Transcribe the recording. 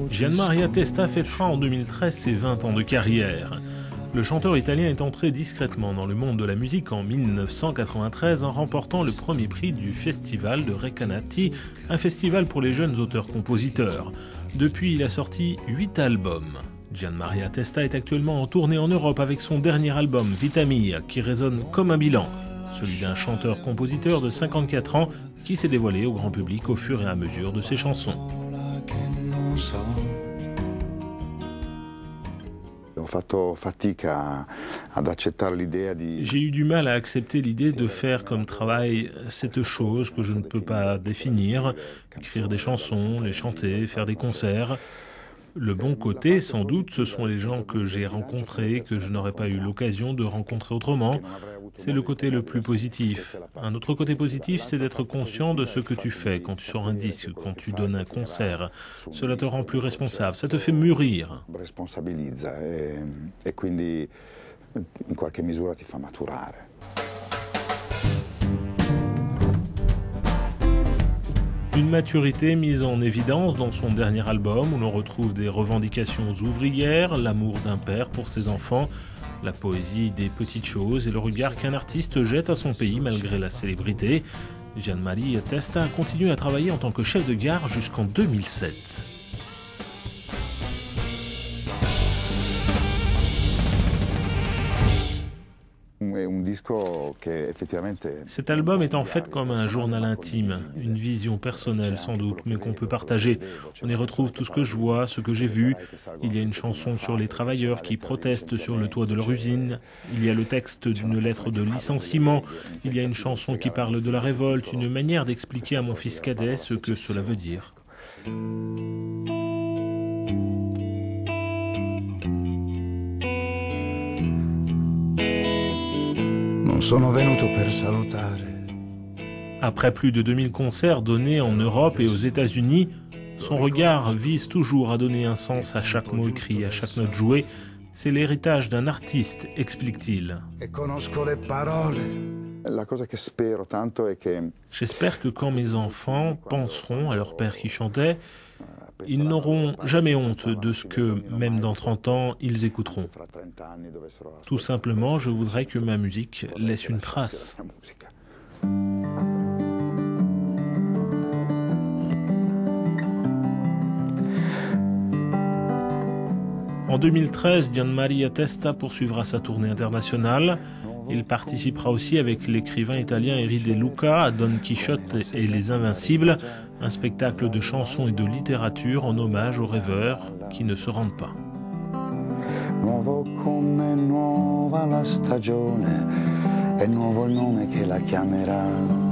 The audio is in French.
Gian Maria Testa fêtera en 2013 ses 20 ans de carrière. Le chanteur italien est entré discrètement dans le monde de la musique en 1993 en remportant le premier prix du festival de Recanati, un festival pour les jeunes auteurs-compositeurs. Depuis, il a sorti 8 albums. Gian Maria Testa est actuellement en tournée en Europe avec son dernier album, Vita Mia, qui résonne comme un bilan. Celui d'un chanteur-compositeur de 54 ans qui s'est dévoilé au grand public au fur et à mesure de ses chansons. J'ai eu du mal à accepter l'idée de faire comme travail cette chose que je ne peux pas définir, écrire des chansons, les chanter, faire des concerts. Le bon côté, sans doute, ce sont les gens que j'ai rencontrés, que je n'aurais pas eu l'occasion de rencontrer autrement. C'est le côté le plus positif. Un autre côté positif, c'est d'être conscient de ce que tu fais quand tu sors un disque, quand tu donnes un concert. Cela te rend plus responsable, ça te fait mûrir. Une maturité mise en évidence dans son dernier album où l'on retrouve des revendications ouvrières, l'amour d'un père pour ses enfants, la poésie des petites choses et le regard qu'un artiste jette à son pays malgré la célébrité. Gian Maria Testa a continué à travailler en tant que chef de gare jusqu'en 2007. Cet album est en fait comme un journal intime, une vision personnelle sans doute, mais qu'on peut partager. On y retrouve tout ce que je vois, ce que j'ai vu. Il y a une chanson sur les travailleurs qui protestent sur le toit de leur usine. Il y a le texte d'une lettre de licenciement. Il y a une chanson qui parle de la révolte, une manière d'expliquer à mon fils cadet ce que cela veut dire. Après plus de 2000 concerts donnés en Europe et aux États-Unis, son regard vise toujours à donner un sens à chaque mot écrit, à chaque note jouée. C'est l'héritage d'un artiste, explique-t-il. J'espère que quand mes enfants penseront à leur père qui chantait, ils n'auront jamais honte de ce que, même dans 30 ans, ils écouteront. Tout simplement, je voudrais que ma musique laisse une trace. En 2013, Gian Maria Testa poursuivra sa tournée internationale. Il participera aussi avec l'écrivain italien Eri De Luca à Don Quichotte et les Invincibles, un spectacle de chansons et de littérature en hommage aux rêveurs qui ne se rendent pas. Nuovo come nuova la stagione, è nuovo il nome che la chiamerà.